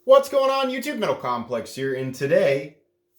What's going on, YouTube? Metal Complex here, and today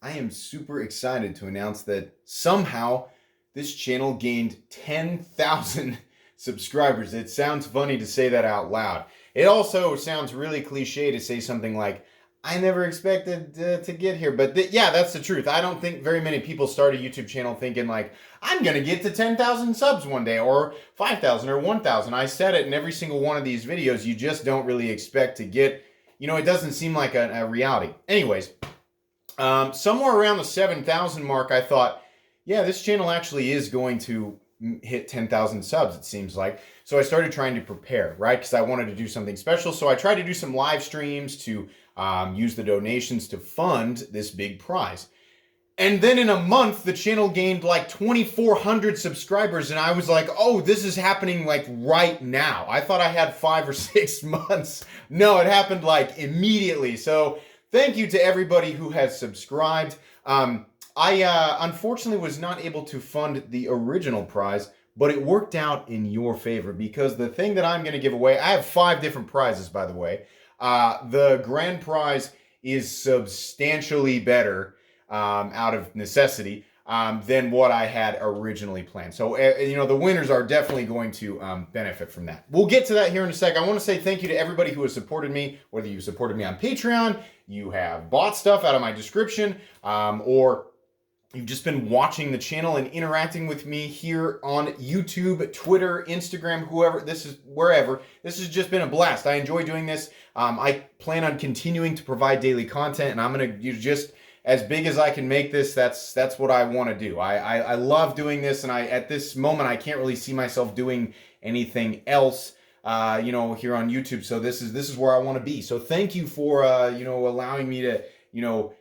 I am super excited to announce that somehow this channel gained 10,000 subscribers. It sounds funny to say that out loud. It also sounds really cliche to say something like, I never expected to get here. But yeah, that's the truth. I don't think very many people start a YouTube channel thinking like, I'm going to get to 10,000 subs one day, or 5,000 or 1,000. I said it in every single one of these videos. You just don't really expect to get, it doesn't seem like a reality. Anyways, somewhere around the 7,000 mark, I thought, yeah, this channel actually is going to hit 10,000 subs, it seems like. So I started trying to prepare, right? Because I wanted to do something special. So I tried to do some live streams to use the donations to fund this big prize. And then in a month, the channel gained like 2,400 subscribers. And I was like, oh, this is happening like right now. I thought I had 5 or 6 months. No, it happened like immediately. So thank you to everybody who has subscribed. I unfortunately was not able to fund the original prize, but it worked out in your favor because the thing that I'm going to give away, I have 5 different prizes, by the way. The grand prize is substantially better out of necessity than what I had originally planned. So, the winners are definitely going to benefit from that. We'll get to that here in a sec. I want to say thank you to everybody who has supported me, whether you supported me on Patreon, you have bought stuff out of my description, or you've just been watching the channel and interacting with me here on YouTube, Twitter, Instagram, wherever. This has just been a blast. I enjoy doing this. I plan on continuing to provide daily content, and I'm going to just as big as I can make this. That's what I want to do. I love doing this, and at this moment I can't really see myself doing anything else. Here on YouTube. So this is where I want to be. So thank you for allowing me to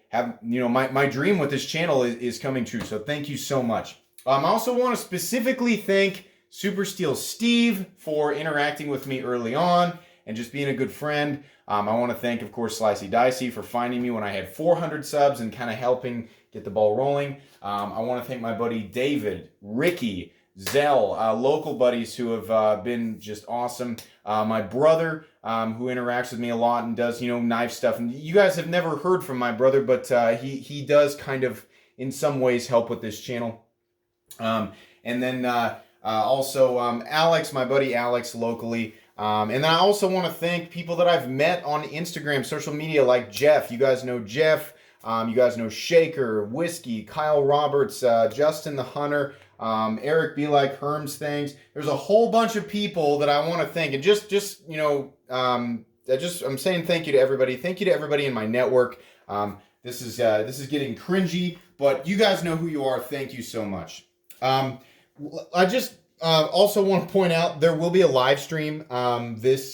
have my dream with this channel is coming true. So thank you so much. I also want to specifically thank Super Steel Steve for interacting with me early on and just being a good friend. I want to thank, of course, Slicey Dicey for finding me when I had 400 subs and kind of helping get the ball rolling. I want to thank my buddy David, Ricky, Zell, local buddies who have been just awesome. My brother, who interacts with me a lot and does, knife stuff. And you guys have never heard from my brother, but he does kind of, in some ways, help with this channel. And then also Alex, my buddy Alex, locally. And then I also want to thank people that I've met on Instagram, social media, like Jeff. You guys know Jeff. You guys know Shaker, Whiskey, Kyle Roberts, Justin the Hunter, Eric Be Like Herms Things. There's a whole bunch of people that I want to thank. And I'm saying thank you to everybody. Thank you to everybody in my network. This is getting cringy, but you guys know who you are. Thank you so much. I just also want to point out there will be a live stream this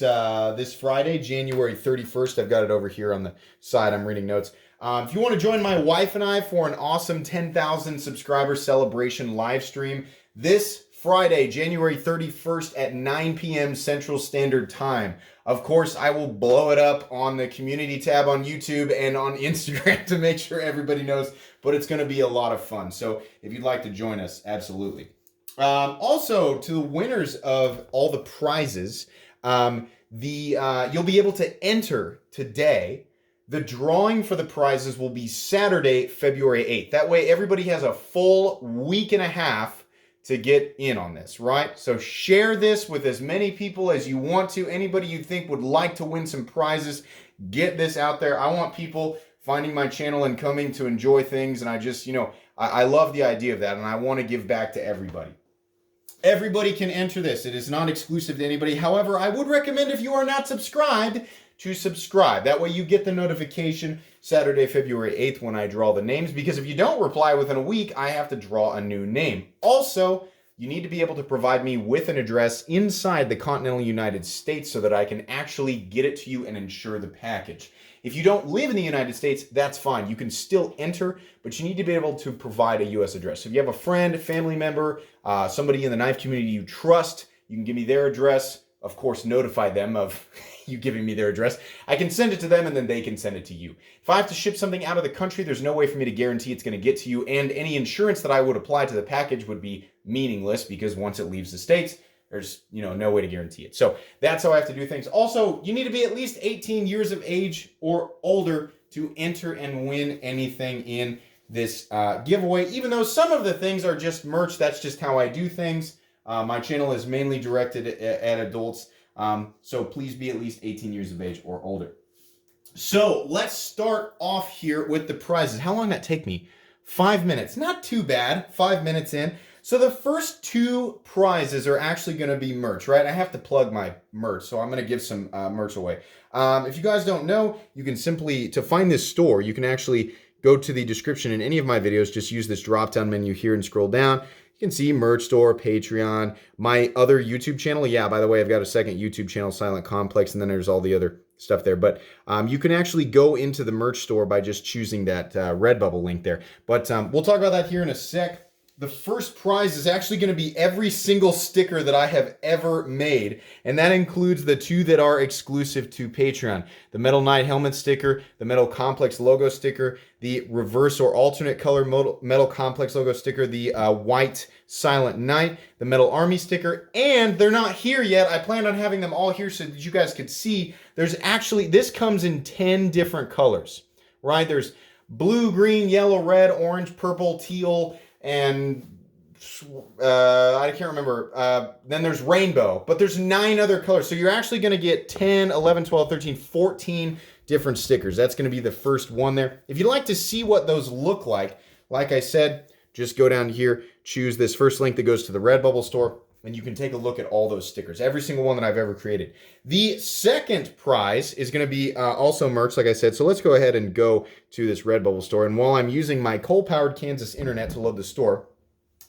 Friday, January 31st. I've got it over here on the side. I'm reading notes. If you want to join my wife and I for an awesome 10,000 subscriber celebration live stream this Friday, January 31st at 9 p.m. Central Standard Time. Of course, I will blow it up on the community tab on YouTube and on Instagram to make sure everybody knows, but it's going to be a lot of fun. So if you'd like to join us, absolutely. Also, to the winners of all the prizes, you'll be able to enter today. The drawing for the prizes will be Saturday, February 8th. That way, everybody has a full week and a half to get in on this, right? So share this with as many people as you want to. Anybody you think would like to win some prizes, get this out there. I want people finding my channel and coming to enjoy things. And I just, I love the idea of that. And I want to give back to everybody. Everybody can enter this. It is not exclusive to anybody. However, I would recommend if you are not subscribed to subscribe. That way you get the notification Saturday, February 8th when I draw the names, because if you don't reply within a week, I have to draw a new name. Also, you need to be able to provide me with an address inside the continental United States so that I can actually get it to you and insure the package. If you don't live in the United States, that's fine. You can still enter, but you need to be able to provide a U.S. address. So if you have a friend, family member, somebody in the knife community you trust, you can give me their address. Of course, notify them of you giving me their address. I can send it to them and then they can send it to you. If I have to ship something out of the country, there's no way for me to guarantee it's going to get to you, and any insurance that I would apply to the package would be meaningless because once it leaves the States, there's, no way to guarantee it. So that's how I have to do things. Also, you need to be at least 18 years of age or older to enter and win anything in this giveaway. Even though some of the things are just merch, that's just how I do things. My channel is mainly directed at adults, so please be at least 18 years of age or older. So let's start off here with the prizes. How long did that take me? 5 minutes. Not too bad. 5 minutes in. So the first two prizes are actually going to be merch, right? I have to plug my merch, so I'm going to give some merch away. If you guys don't know, you can simply, to find this store, you can actually go to the description in any of my videos. Just use this drop-down menu here and scroll down. You can see merch store, Patreon, my other YouTube channel. Yeah, by the way, I've got a second YouTube channel, Silent Complex, and then there's all the other stuff there. But you can actually go into the merch store by just choosing that Redbubble link there. But we'll talk about that here in a sec. The first prize is actually going to be every single sticker that I have ever made, and that includes the two that are exclusive to Patreon. The Metal Knight helmet sticker, the Metal Complex logo sticker, the reverse or alternate color Metal Complex logo sticker, the white Silent Knight, the Metal Army sticker, and they're not here yet. I planned on having them all here so that you guys could see. There's actually, this comes in 10 different colors, right? There's blue, green, yellow, red, orange, purple, teal, and I can't remember. Then there's rainbow, but there's 9 other colors. So you're actually going to get 10, 11, 12, 13, 14 different stickers. That's going to be the first one there. If you'd like to see what those look like I said, just go down here, choose this first link that goes to the Redbubble store, and you can take a look at all those stickers, every single one that I've ever created. The second prize is going to be also merch, like I said. So let's go ahead and go to this Redbubble store. And while I'm using my coal-powered Kansas internet to load the store,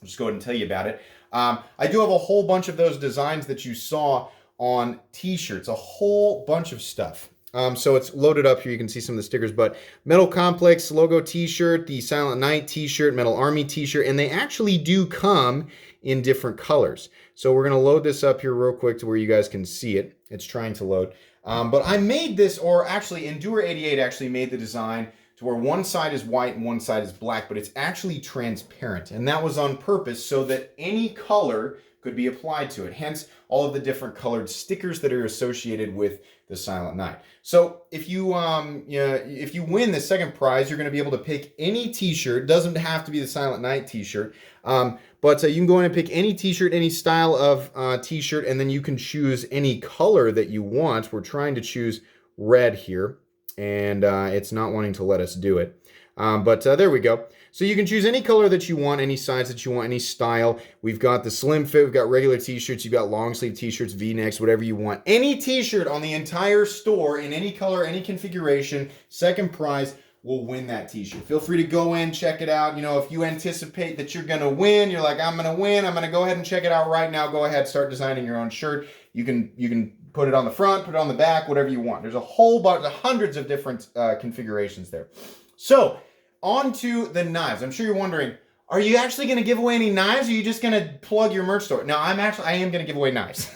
I'll just go ahead and tell you about it. I do have a whole bunch of those designs that you saw on t-shirts, a whole bunch of stuff. So it's loaded up here. You can see some of the stickers, but Metal Complex logo t-shirt, the Silent Knight t-shirt, Metal Army t-shirt, and they actually do come in different colors. So we're going to load this up here real quick to where you guys can see it. It's trying to load. But I made this, or actually Endure88 actually made the design to where one side is white and one side is black, but it's actually transparent. And that was on purpose so that any color could be applied to it. Hence all of the different colored stickers that are associated with the Silent Knight. So if you win the second prize, you're going to be able to pick any t-shirt. Doesn't have to be the Silent Knight t-shirt. But you can go in and pick any t-shirt, any style of t-shirt, and then you can choose any color that you want. We're trying to choose red here, and it's not wanting to let us do it. But there we go. So you can choose any color that you want, any size that you want, any style. We've got the slim fit, we've got regular t-shirts, you've got long sleeve t-shirts, v-necks, whatever you want. Any t-shirt on the entire store in any color, any configuration, second prize will win that t-shirt. Feel free to go in, check it out. If you anticipate that you're gonna win, you're like, I'm gonna win, I'm gonna go ahead and check it out right now. Go ahead, start designing your own shirt. You can put it on the front, put it on the back, whatever you want. There's a whole bunch, hundreds of different configurations there. So, on to the knives. I'm sure you're wondering, are you actually going to give away any knives, or are you just going to plug your merch store? No, I am going to give away knives.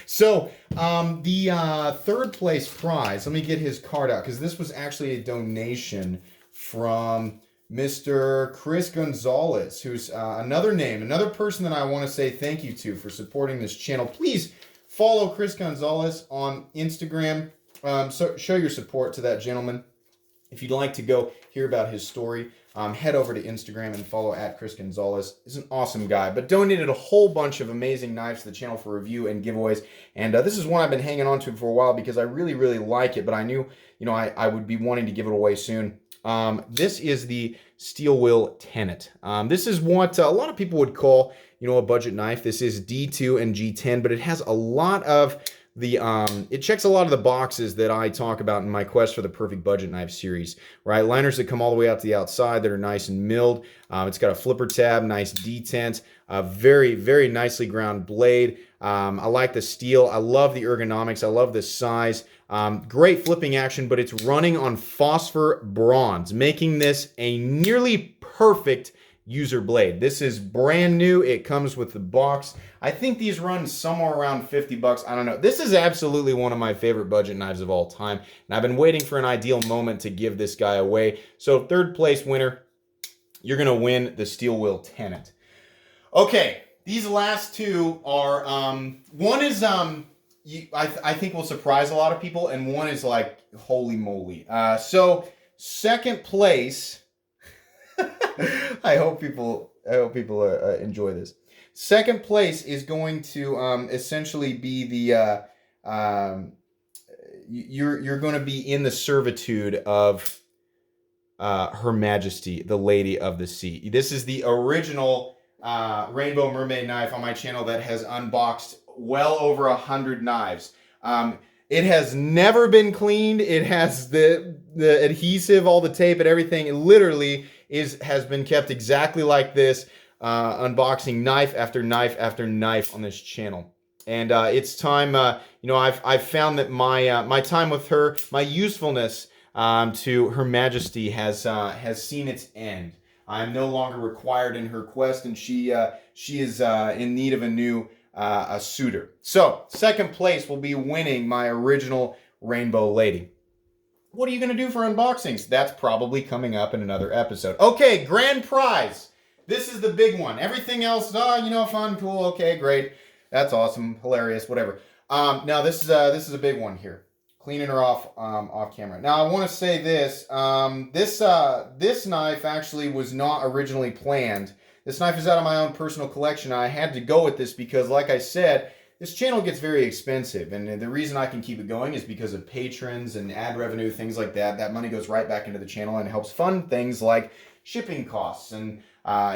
So, the third place prize, let me get his card out, because this was actually a donation from Mr. Chris Gonzalez, who's another person that I want to say thank you to for supporting this channel. Please follow Chris Gonzalez on Instagram. So show your support to that gentleman. If you'd like to go hear about his story, head over to Instagram and follow at Chris Gonzalez. He's an awesome guy, but donated a whole bunch of amazing knives to the channel for review and giveaways. And this is one I've been hanging on to for a while because I really, really like it, but I knew, I would be wanting to give it away soon. This is the Steel Will Tenet. This is what a lot of people would call, a budget knife. This is D2 and G10, but it has a lot of it checks a lot of the boxes that I talk about in my quest for the perfect budget knife series, right? Liners that come all the way out to the outside that are nice and milled. It's got a flipper tab, nice detent, a very, very nicely ground blade. I like the steel. I love the ergonomics. I love the size. Great flipping action, but it's running on phosphor bronze, making this a nearly perfect user blade. This is brand new. It comes with the box. I think these run somewhere around 50 bucks. I don't know. This is absolutely one of my favorite budget knives of all time. And I've been waiting for an ideal moment to give this guy away. So third place winner, you're going to win the Steel Will Tenet. Okay, these last two are, one is, I think will surprise a lot of people, and one is like, holy moly. So second place, I hope people enjoy this. Second place is going to essentially be the you're going to be in the servitude of Her Majesty, the Lady of the Sea. This is the original Rainbow Mermaid knife on my channel that has unboxed well over 100 knives. It has never been cleaned. It has the adhesive, all the tape and everything. It literally has been kept exactly like this, unboxing knife after knife after knife on this channel. And it's time, I've found that my time with her, my usefulness to Her Majesty has seen its end. I'm no longer required in her quest, and she is in need of a new a suitor. So second place will be winning my original Rainbow Lady. What are you going to do for unboxings? That's probably coming up in another episode. Okay, grand prize. This is the big one. Everything else, fun, cool, okay, great. That's awesome, hilarious, whatever. Now this is a big one here. Cleaning her off camera. Now I want to say this. This knife actually was not originally planned. This knife is out of my own personal collection. I had to go with this because, like I said, this channel gets very expensive, and the reason I can keep it going is because of patrons and ad revenue, things like that. That money goes right back into the channel and helps fund things like shipping costs and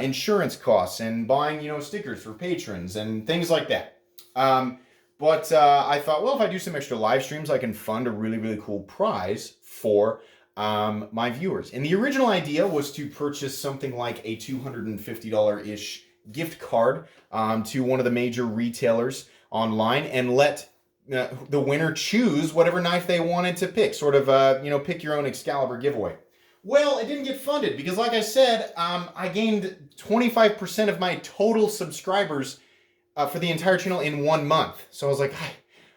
insurance costs and buying, stickers for patrons and things like that. But I thought, well, if I do some extra live streams, I can fund a really, really cool prize for my viewers. And the original idea was to purchase something like a $250-ish gift card to one of the major retailers online and let the winner choose whatever knife they wanted to pick, sort of, pick your own Excalibur giveaway. Well, it didn't get funded because, like I said, I gained 25% of my total subscribers for the entire channel in 1 month. So I was like,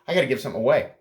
I got to give something away.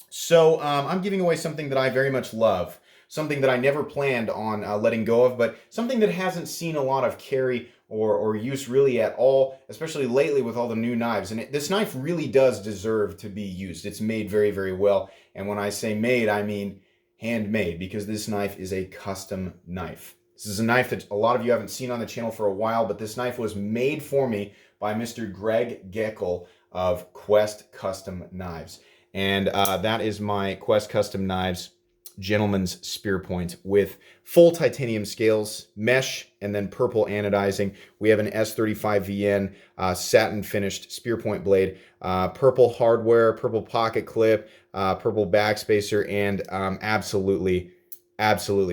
So I'm giving away something that I very much love, something that I never planned on letting go of, but something that hasn't seen a lot of carry or use really at all, especially lately with all the new knives. And this knife really does deserve to be used. It's made very, very well. And when I say made, I mean handmade, because this knife is a custom knife. This is a knife that a lot of you haven't seen on the channel for a while, but this knife was made for me by Mr. Greg Geckel of Quest Custom Knives. And that is my Quest Custom Knives Gentleman's Spear Point with full titanium scales, mesh, and then purple anodizing. We have an S35VN satin finished spear point blade, purple hardware, purple pocket clip, purple backspacer, and absolutely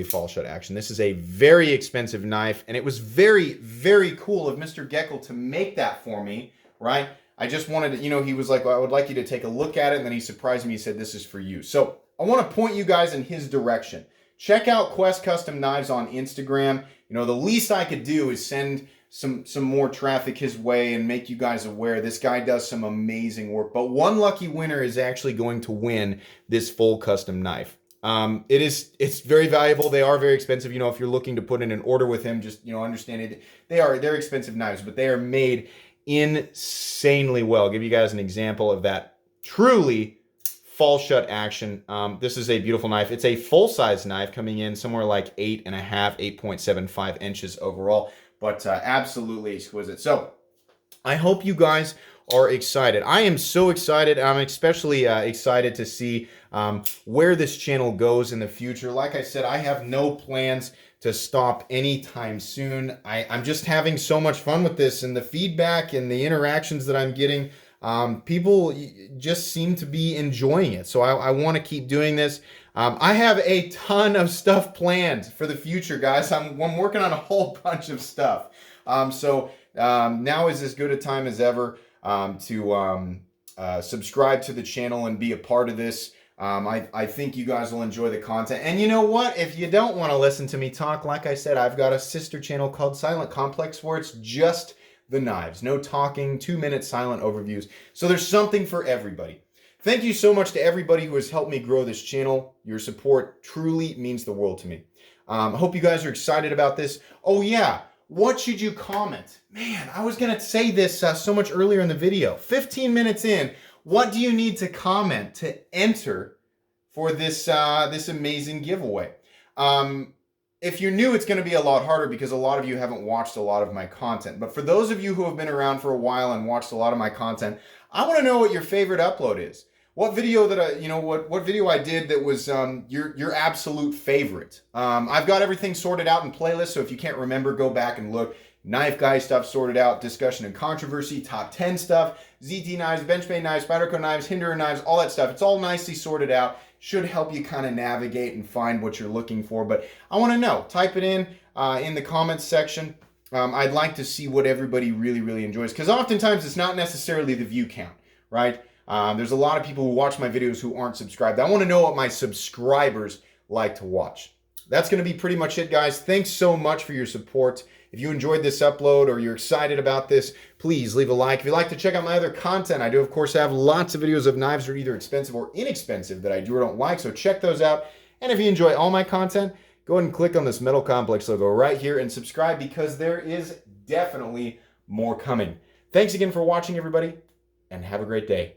fall shut action. This is a very expensive knife, and it was very, very cool of Mr. Geckel to make that for me, right? I just wanted to, he was like, well, I would like you to take a look at it, and then he surprised me. He said, this is for you. So I want to point you guys in his direction. Check out Quest Custom Knives on Instagram. The least I could do is send some more traffic his way and make you guys aware. This guy does some amazing work. But one lucky winner is actually going to win this full custom knife. It's very valuable. They are very expensive. If you're looking to put in an order with him, just, understand it. They're expensive knives, but they are made insanely well. I'll give you guys an example of that. Truly fall shut action. This is a beautiful knife. It's a full-size knife coming in somewhere like 8.5, 8.75 inches overall, but absolutely exquisite. So I hope you guys are excited. I am so excited. I'm especially excited to see where this channel goes in the future. Like I said, I have no plans to stop anytime soon. I'm just having so much fun with this, and the feedback and the interactions that I'm getting, people just seem to be enjoying it. So I want to keep doing this. I have a ton of stuff planned for the future, guys. I'm working on a whole bunch of stuff. So now is as good a time as ever to subscribe to the channel and be a part of this. I think you guys will enjoy the content. And you know what? If you don't want to listen to me talk, like I said, I've got a sister channel called Silent Complex where it's just the knives. No talking, 2-minute silent overviews. So there's something for everybody. Thank you so much to everybody who has helped me grow this channel. Your support truly means the world to me. I hope you guys are excited about this. Oh yeah, What should you comment? Man, I was going to say this so much earlier in the video. 15 minutes in, what do you need to comment to enter for this amazing giveaway? If you're new, it's going to be a lot harder because a lot of you haven't watched a lot of my content. But for those of you who have been around for a while and watched a lot of my content, I want to know what your favorite upload is. What video that what video I did that was your absolute favorite. I've got everything sorted out in playlists, so if you can't remember, go back and look. Knife guy stuff sorted out, discussion and controversy, top 10 stuff, ZT knives, benchmade knives, Spyderco knives, Hinderer knives, all that stuff. It's all nicely sorted out. Should help you kind of navigate and find what you're looking for. But I want to know. Type it in the comments section. I'd like to see what everybody really enjoys, because oftentimes it's not necessarily the view count, right? There's a lot of people who watch my videos who aren't subscribed. I want to know what my subscribers like to watch. That's going to be pretty much it, guys. Thanks so much for your support. If you enjoyed this upload or you're excited about this, please leave a like. If you'd like to check out my other content, I do, of course, have lots of videos of knives that are either expensive or inexpensive that I do or don't like, so check those out. And if you enjoy all my content, go ahead and click on this Metal Complex logo right here and subscribe, because there is definitely more coming. Thanks again for watching, everybody, and have a great day.